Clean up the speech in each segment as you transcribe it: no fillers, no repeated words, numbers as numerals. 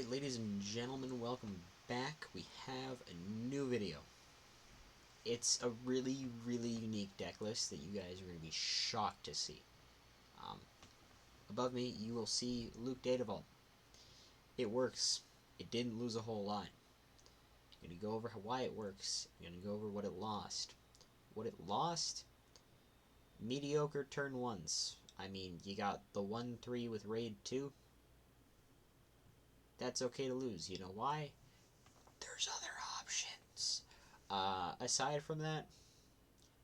Alright, ladies and gentlemen, welcome back. We have a new video. It's a really, really unique deck list that you guys are going to be shocked to see. Above me, you will see Luke Datavault. It works. It didn't lose a whole lot. I'm going to go over why it works. I'm going to go over what it lost. What it lost? Mediocre turn ones. I mean, you got the 1-3 with Raid 2. That's okay to lose. You know why? There's other options. Aside from that,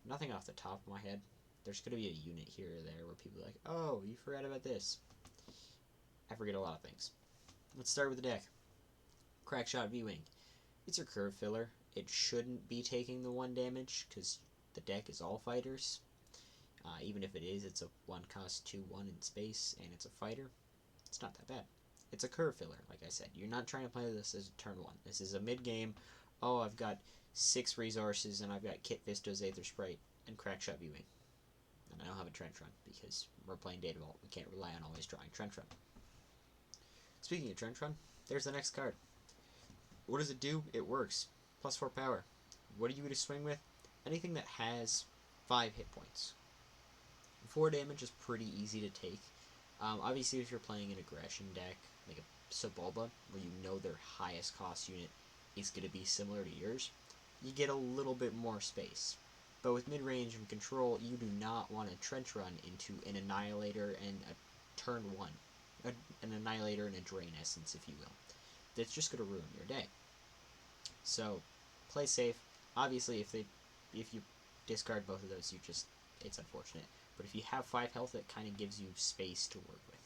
nothing off the top of my head. There's going to be a unit here or there where people are like, oh, you forgot about this. I forget a lot of things. Let's start with the deck. Crackshot V-Wing. It's your curve filler. It shouldn't be taking the 1 damage because the deck is all fighters. Even if it is, it's a 1 cost 2/1 in space and it's a fighter. It's not that bad. It's a curve filler, like I said. You're not trying to play this as a turn 1. This is a mid-game, oh, I've got 6 resources, and I've got Kit Fisto's Aether Sprite, and Crackshot V-Wing. And I don't have a Trench Run, because we're playing Datavault. We can't rely on always drawing Trench Run. Speaking of Trench Run, there's the next card. What does it do? It works. +4 power. What are you going to swing with? Anything that has 5 hit points. 4 damage is pretty easy to take. Obviously, if you're playing an aggression deck, like a Sebulba, where you know their highest cost unit is going to be similar to yours, you get a little bit more space. But with mid-range and control, you do not want to Trench Run into an Annihilator and a turn 1. An Annihilator and a Drain Essence, if you will. That's just going to ruin your day. So, play safe. Obviously, if you discard both of those, it's unfortunate. But if you have 5 health, it kind of gives you space to work with.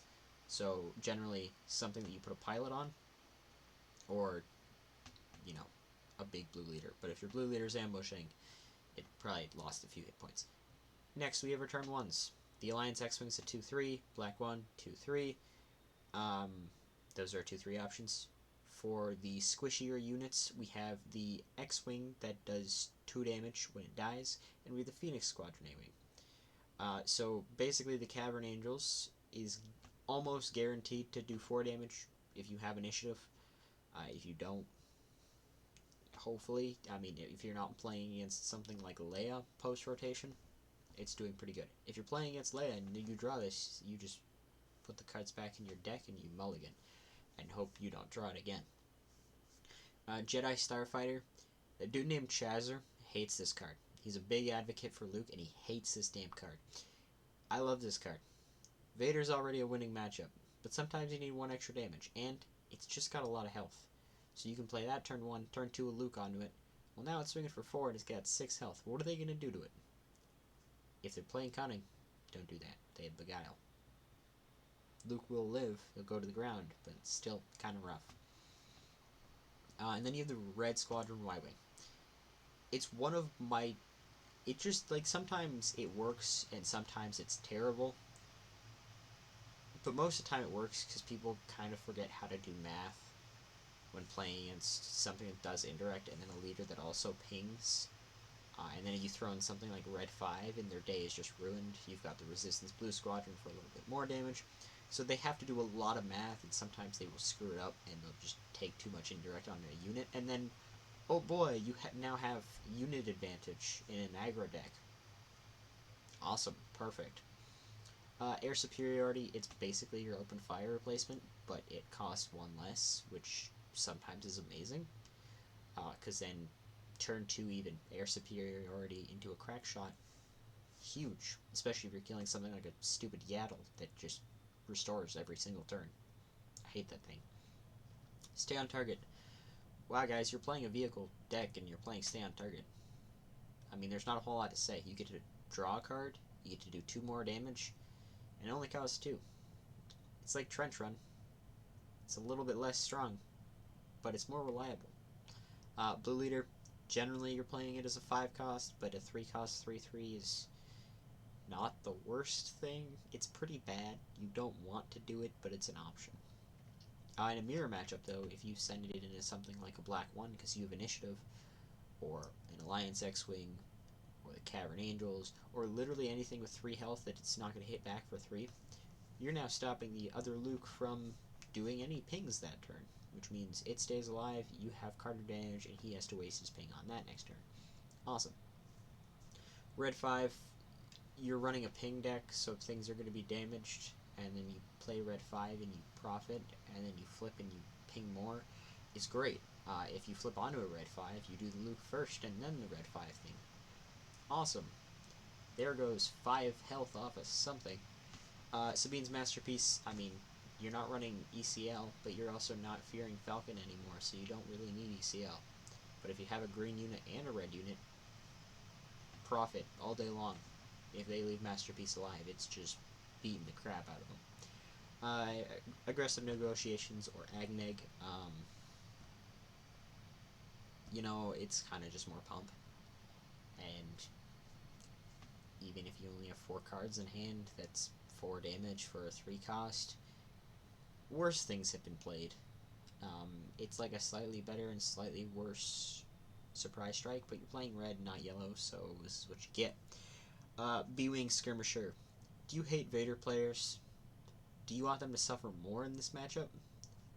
So, generally, something that you put a pilot on, or, you know, a big blue leader. But if your blue leader's ambushing, it probably lost a few hit points. Next, we have return 1s. The Alliance X-Wing's a 2-3, black 1, 2-3. Those are 2-3 options. For the squishier units, we have the X-Wing that does 2 damage when it dies, and we have the Phoenix Squadron A-Wing. So basically the Cavern Angels is almost guaranteed to do 4 damage if you have initiative. If you don't, hopefully, I mean, if you're not playing against something like Leia post-rotation, it's doing pretty good. If you're playing against Leia and you draw this, you just put the cards back in your deck and you mulligan, and hope you don't draw it again. Jedi Starfighter, a dude named Chazer hates this card. He's a big advocate for Luke, and he hates this damn card. I love this card. Vader's already a winning matchup, but sometimes you need 1 extra damage, and it's just got a lot of health. So you can play that turn 1, turn 2 a Luke onto it. Well, now it's swinging for 4, and it's got 6 health. What are they going to do to it? If they're playing Cunning, don't do that. They have Beguile. Luke will live. He'll go to the ground, but it's still kind of rough. And then you have the Red Squadron Y-Wing. It's one of my... It just, like, sometimes it works, and sometimes it's terrible. But most of the time it works, because people kind of forget how to do math when playing against something that does indirect, and then a leader that also pings. And then you throw in something like Red 5, and their day is just ruined. You've got the Resistance Blue Squadron for a little bit more damage. So they have to do a lot of math, and sometimes they will screw it up, and they'll just take too much indirect on a unit, and then, oh boy, you now have unit advantage in an aggro deck. Awesome. Perfect. Air Superiority, it's basically your open fire replacement, but it costs 1 less, which sometimes is amazing. Because then turn 2 even, Air Superiority into a crack shot, huge. Especially if you're killing something like a stupid Yaddle that just restores every single turn. I hate that thing. Stay on target. Wow, guys, you're playing a vehicle deck and you're playing stay on target. I mean, there's not a whole lot to say. You get to draw a card, you get to do 2 more damage, and it only costs 2. It's like Trench Run. It's a little bit less strong, but it's more reliable. Blue Leader, generally you're playing it as a 5 cost, but a 3 cost 3/3 is not the worst thing. It's pretty bad. You don't want to do it, but it's an option. In a mirror matchup, though, if you send it into something like a black 1 because you have initiative, or an Alliance X-Wing, or the Cavern Angels, or literally anything with 3 health that it's not going to hit back for 3, you're now stopping the other Luke from doing any pings that turn, which means it stays alive, you have card advantage, and he has to waste his ping on that next turn. Awesome. Red 5, you're running a ping deck, so things are going to be damaged, and then you play red 5 and you profit, and then you flip and you ping more. It's great. If you flip onto a red 5, you do the Luke first and then the red 5 thing. Awesome. There goes 5 health off of something. Sabine's Masterpiece, I mean, you're not running ECL, but you're also not fearing Falcon anymore, so you don't really need ECL. But if you have a green unit and a red unit, profit all day long. If they leave Masterpiece alive, it's just beating the crap out of them. Aggressive Negotiations, or AGGRO, you know, it's kind of just more pump. And even if you only have 4 cards in hand, that's 4 damage for a 3 cost. Worse things have been played. It's like a slightly better and slightly worse Surprise Strike, but you're playing red, not yellow, so this is what you get. B-Wing Skirmisher. Do you hate Vader players? Do you want them to suffer more in this matchup?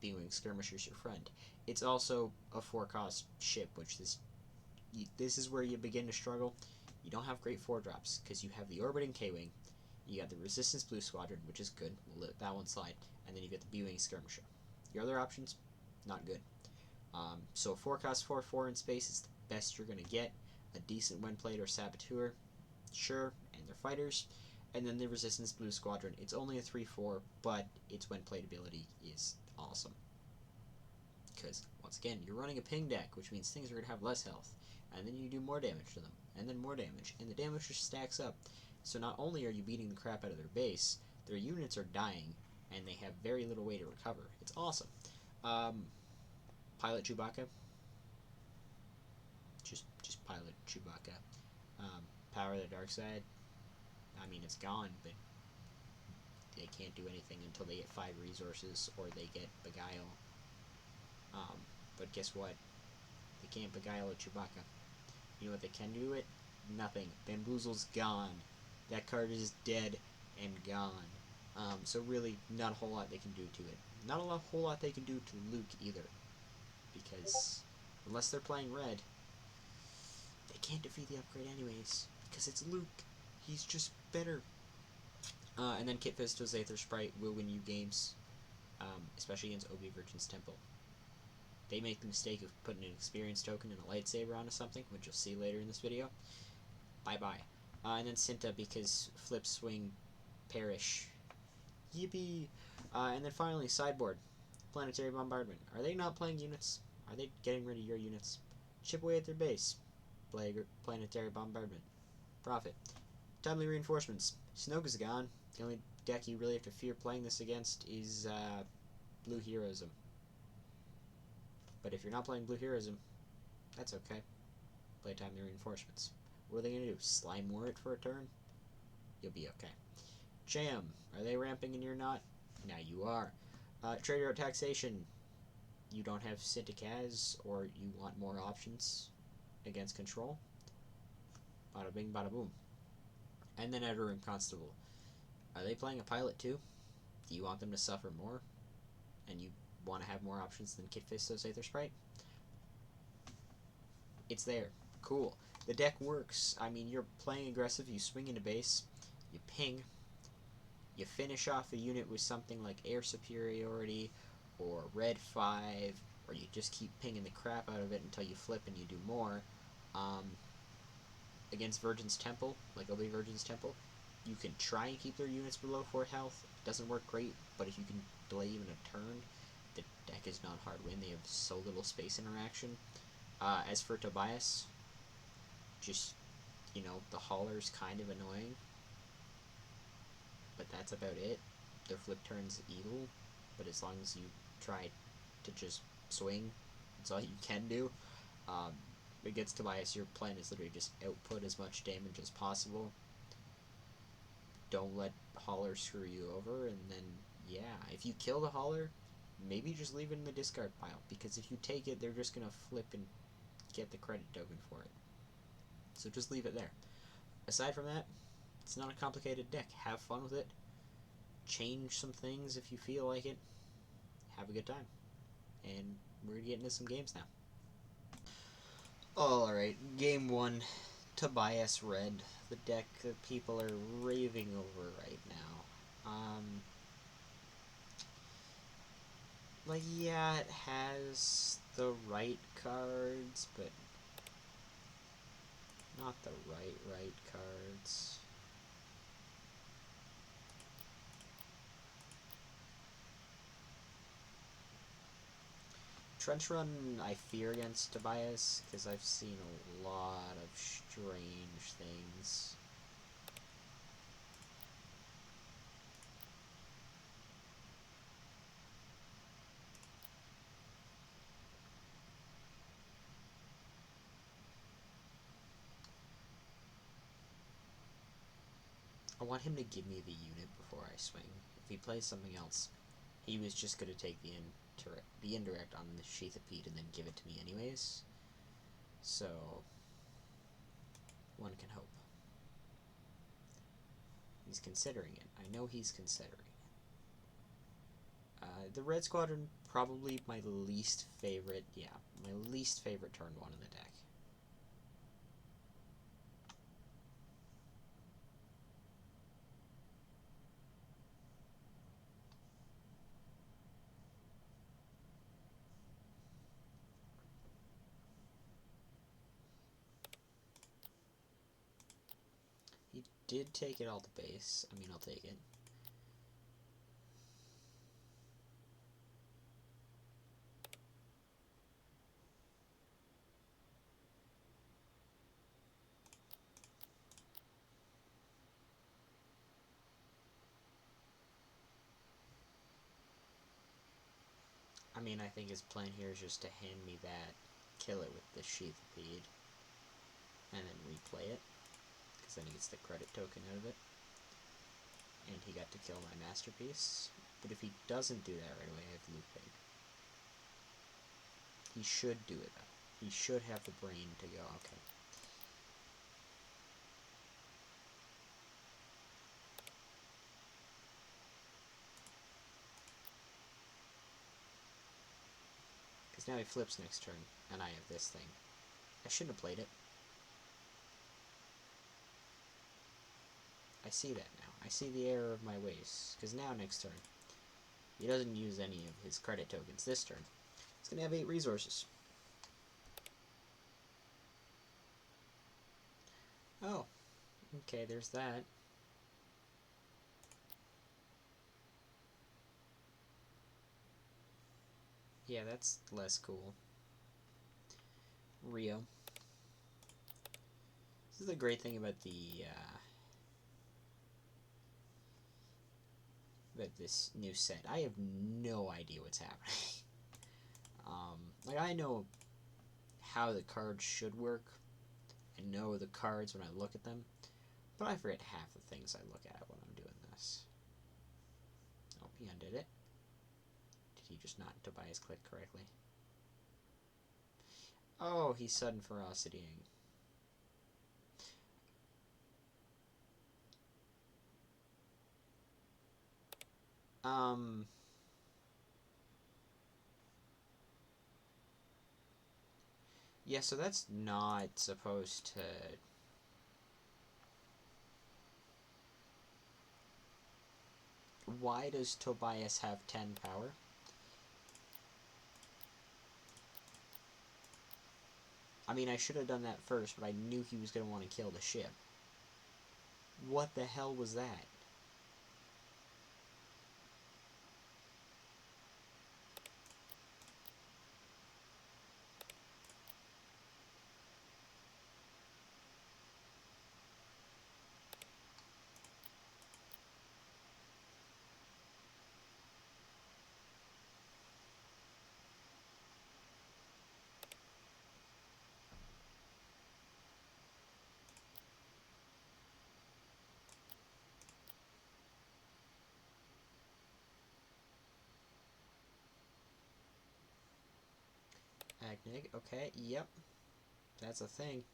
B-Wing Skirmisher's your friend. It's also a 4-cost ship, which this is where you begin to struggle. You don't have great 4-drops, because you have the Orbiting K-Wing, you got the Resistance Blue Squadron, which is good, we'll let that one slide, and then you get the B-Wing Skirmisher. Your other options, not good. So 4-cost 4/4 in space is the best you're going to get. A decent when played or Saboteur, sure, and they're fighters. And then the Resistance Blue Squadron, it's only a 3/4, but its when played ability is awesome. Because, once again, you're running a ping deck, which means things are going to have less health. And then you do more damage to them, and then more damage, and the damage just stacks up. So not only are you beating the crap out of their base, their units are dying, and they have very little way to recover. It's awesome. Pilot Chewbacca. Just pilot Chewbacca. Power of the Dark Side. I mean, it's gone, but they can't do anything until they get 5 resources, or they get Beguile. But guess what? They can't Beguile a Chewbacca. You know what they can do it? Nothing. Bamboozle's gone. That card is dead and gone. So really, not a whole lot they can do to it. Not a whole lot they can do to Luke either. Because, unless they're playing red, they can't defeat the upgrade anyways. Because it's Luke. He's just better. And then Kit Fisto's Aether Sprite will win you games. Especially against OB Virgin's Temple. They make the mistake of putting an experience token and a lightsaber onto something, which you'll see later in this video. Bye-bye. And then Cinta, because flip, swing, perish. Yippee! And then finally, sideboard. Planetary Bombardment. Are they not playing units? Are they getting rid of your units? Chip away at their base. Play Planetary Bombardment. Profit. Timely Reinforcements. Snoke is gone. The only deck you really have to fear playing this against is Blue Heroism. But if you're not playing Blue Heroism, that's okay. Play Timely Reinforcements. What are they going to do? Slime War it for a turn? You'll be okay. Jam. Are they ramping and you're not? Now you are. Trader Out Taxation. You don't have Sintikaz, or you want more options against control. Bada bing, bada boom. And then Outer Rim Constable. Are they playing a pilot too? Do you want them to suffer more? And you want to have more options than Kit Fisto's Aether Sprite? It's there. Cool. The deck works. I mean, you're playing aggressive, you swing into base, you ping, you finish off a unit with something like Air Superiority, or Red 5, or you just keep pinging the crap out of it until you flip and you do more. Against Virgin's Temple, like OB Virgin's Temple, you can try and keep their units below 4 health. It doesn't work great, but if you can delay even a turn, the deck is not hard win. They have so little space interaction. As for Tobias, just, you know, the Hauler's kind of annoying, but that's about it. Their flip turn's evil, but as long as you try to just swing, that's all you can do. Against Tobias, your plan is literally just output as much damage as possible. Don't let Hauler screw you over, and then, yeah, if you kill the Hauler, maybe just leave it in the discard pile, because if you take it, they're just going to flip and get the credit token for it. So just leave it there. Aside from that, it's not a complicated deck. Have fun with it. Change some things if you feel like it. have a good time. And we're getting into some games now. Alright, game 1. Tobias Red. The deck that people are raving over right now. Like, yeah, it has the right cards, but not the right cards. Trench Run I fear against Tobias, because I've seen a lot of strange things. I want him to give me the unit before I swing. If he plays something else, he was just going to take the indirect on the Sheath of Pete and then give it to me anyways. So, one can hope. He's considering it. I know he's considering it. The Red Squadron, probably my least favorite, my least favorite turn 1 in the deck. He did take it all to base. I mean, I'll take it. I mean, I think his plan here is just to hand me that, kill it with the Sheath of Pete, and then replay it, because then he gets the credit token out of it. And he got to kill my masterpiece. But if he doesn't do that right away, I have Loot Pig. He should do it, though. He should have the brain to go, okay. Because now he flips next turn, and I have this thing. I shouldn't have played it. I see that now. I see the error of my ways. Because now next turn, he doesn't use any of his credit tokens this turn. He's going to have 8 resources. Oh. Okay, there's that. Yeah, that's less cool. Rio. This is the great thing about this new set. I have no idea what's happening. Like, I know how the cards should work. I know the cards when I look at them. But I forget half the things I look at when I'm doing this. Oh, he undid it. Did he just not Tobias click correctly? Oh, he's sudden ferocitying. Yeah, so that's not supposed to... Why does Tobias have 10 power? I mean, I should have done that first, but I knew he was going to want to kill the ship. What the hell was that? Agnig, okay, yep. That's a thing.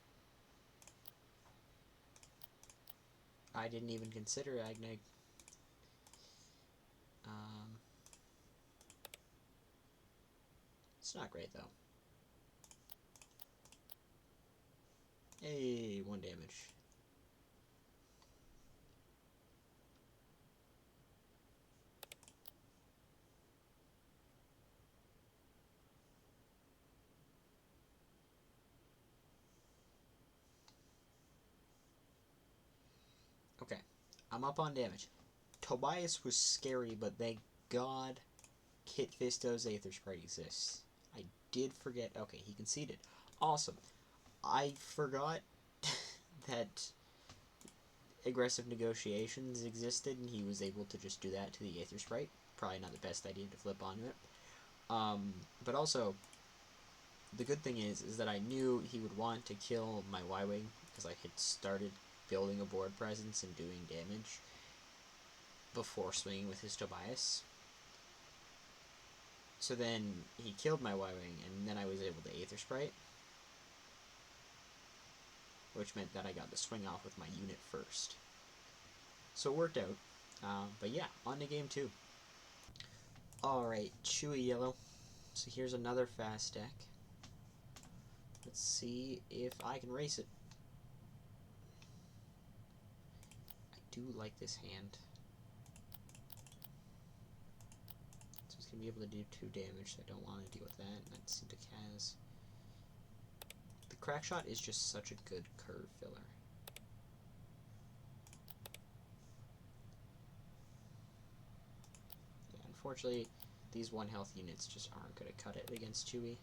I didn't even consider Agnig. It's not great, though. Hey, 1 damage. Okay, I'm up on damage. Tobias was scary, but thank God Kit Fisto's Aether Sprite exists. I did forget. Okay, he conceded. Awesome. I forgot that aggressive negotiations existed, and he was able to just do that to the Aether Sprite. Probably not the best idea to flip onto it. But also, the good thing is that I knew he would want to kill my Y-Wing, because I had started building a board presence and doing damage before swinging with his Tobias. So then he killed my Y-Wing, and then I was able to Aether Sprite, which meant that I got the swing off with my unit first. So it worked out. But yeah, on to game 2. Alright, Chewy Yellow. So here's another fast deck. Let's see if I can race it. I do like this hand. So he's going to be able to do 2 damage, so I don't want to deal with that. And that's into Kaz. The Crack Shot is just such a good curve filler. Yeah, unfortunately, these 1 health units just aren't going to cut it against Chewy.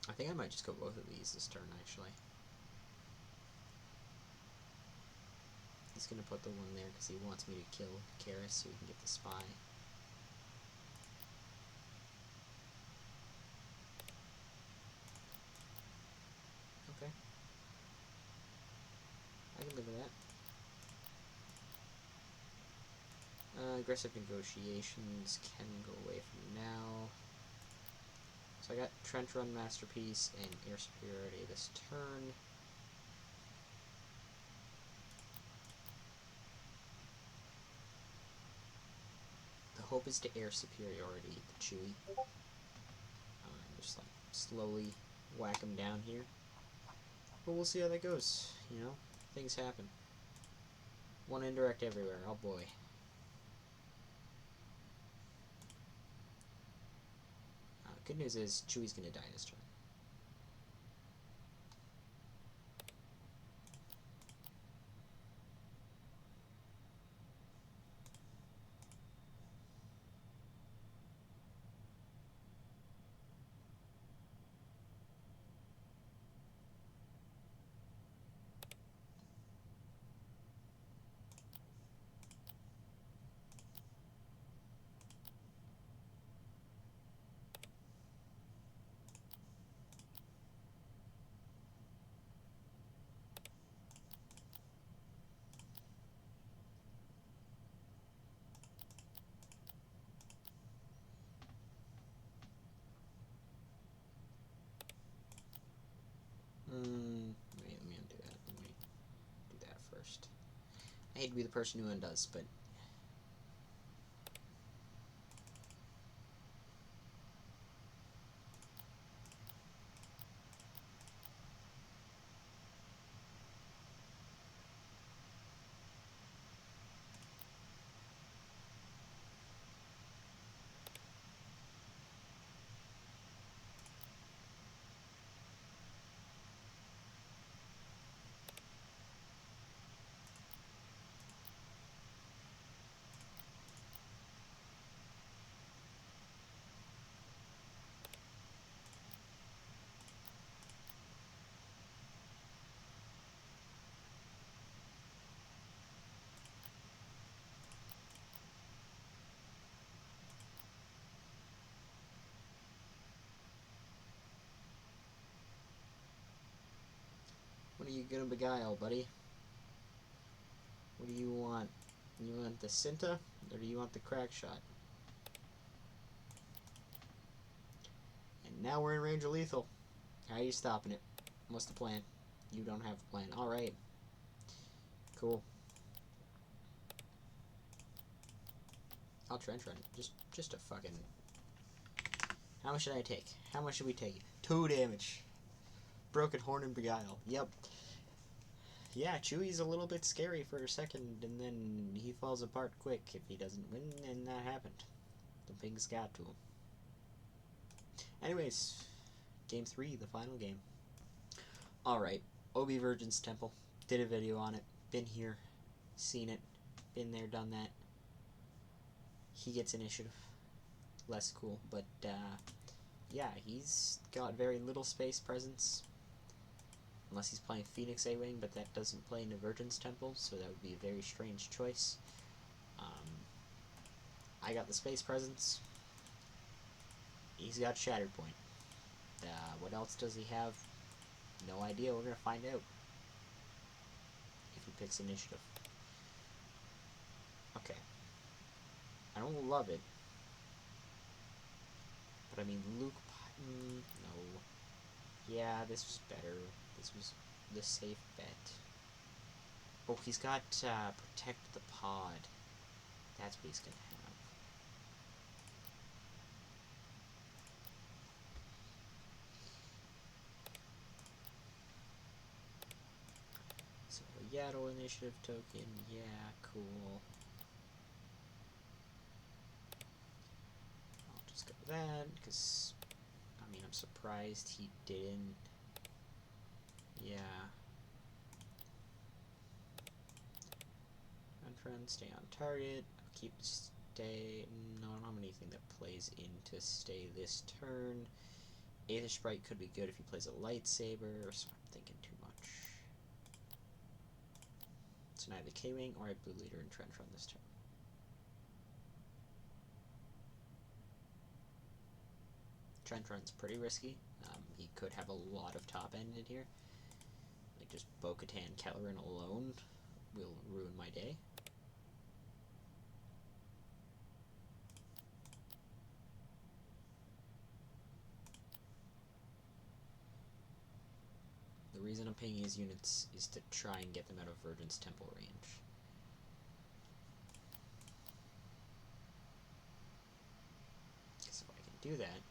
I think I might just go both of these this turn, actually. He's going to put the 1 there because he wants me to kill Karis so he can get the spy. Okay. I can live with that. Aggressive negotiations can go away from now. So I got Trench Run Masterpiece and Air Superiority this turn. The hope is to Air Superiority the Chewy. Just like slowly whack him down here. But we'll see how that goes, you know? Things happen. 1 indirect everywhere, oh boy. Good news is, Chewy's gonna die this turn. Wait, let me undo that. Let me do that first. I hate to be the person who undoes, but what are you gonna beguile, buddy? What do you want? You want the Cinta, or do you want the Crack Shot? And now we're in range of lethal. How are you stopping it? What's the plan? You don't have a plan. Alright. Cool. I'll trench run. Just a fucking... How much should I take? How much should we take? 2 damage. Broken Horn and Beguile. Yep. Yeah, Chewie's a little bit scary for a second, and then he falls apart quick if he doesn't win, and that happened. The pigs got to him. Anyways, Game 3, the final game. Alright, Obi Virgin's Temple. Did a video on it. Been here. Seen it. Been there, done that. He gets initiative. Less cool, but, yeah, he's got very little space presence. Unless he's playing Phoenix A-Wing, but that doesn't play into Virgin's Temple, so that would be a very strange choice. I got the space presence. He's got Shattered Point. What else does he have? No idea. We're going to find out. If he picks initiative. Okay. I don't love it. But I mean, Luke... no. Yeah, this was better. This was the safe bet. Oh, he's got Protect the Pod. That's what he's going to have. So, a Yaddle initiative token. Yeah, cool. I'll just go with that, because, I mean, I'm surprised he didn't. Yeah. Friend, stay on target. I'll keep stay. No, I don't have anything that plays into stay this turn. Aether Sprite could be good if he plays a lightsaber, so I'm thinking too much. It's neither K-Wing or a Blue Leader in Trench Run this turn. Trench Run's pretty risky. He could have a lot of top end in here. Like just Bo-Katan Kelleran alone will ruin my day. The reason I'm paying his units is to try and get them out of Virgin's Temple range. Because if I can do that...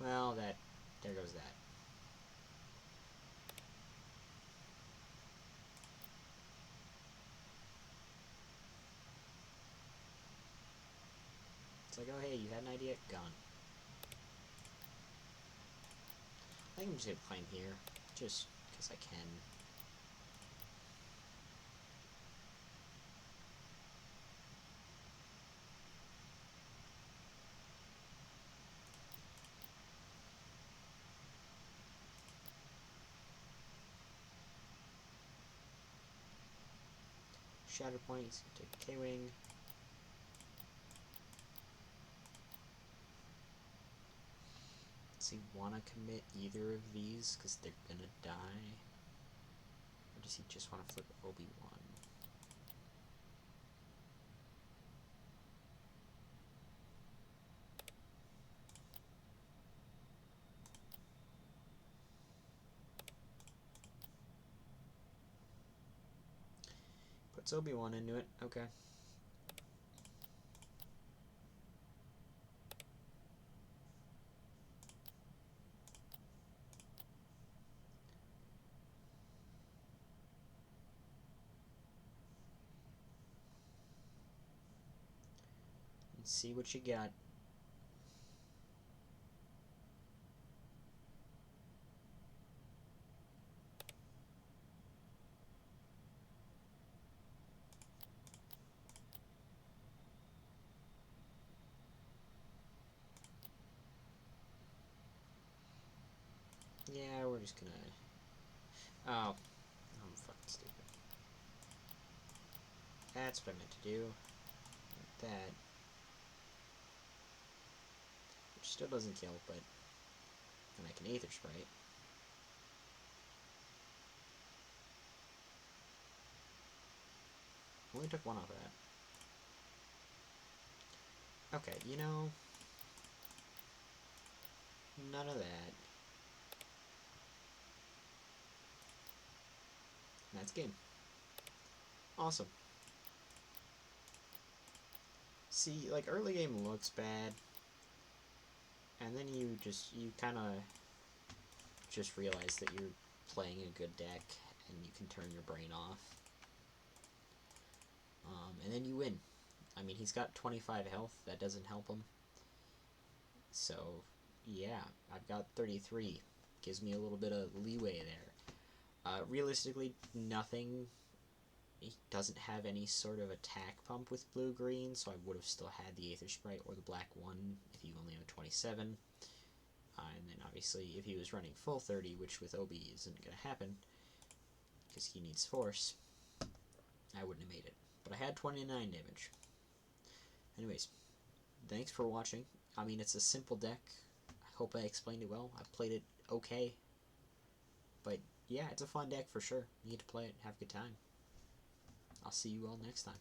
Well, there goes that. It's like, oh hey, you had an idea? Gone. I think I'm just going to climb here, just because I can. Shatter points, take K-Wing. Does he want to commit either of these because they're gonna die? Or does he just want to flip Obi-Wan? Puts Obi-Wan into it, okay. Let's see what you got. Yeah, we're just gonna... Oh, I'm fucking stupid. That's what I meant to do. Like that. Which still doesn't kill, but... then I can Aether Sprite. Only took one off of that. Okay, you know... none of that. And that's game. Awesome. See, like, early game looks bad, and then you kind of just realize that you're playing a good deck, and you can turn your brain off. And then you win. I mean, he's got 25 health. That doesn't help him. So, yeah, I've got 33. Gives me a little bit of leeway there. Realistically, nothing. He doesn't have any sort of attack pump with blue-green, so I would have still had the Aether Sprite or the black one if he only had 27. And then, obviously, if he was running full 30, which with Obi isn't going to happen, because he needs Force, I wouldn't have made it. But I had 29 damage. Anyways, thanks for watching. I mean, it's a simple deck. I hope I explained it well. I played it okay. But, yeah, it's a fun deck for sure. You get to play it, have a good time. I'll see you all next time.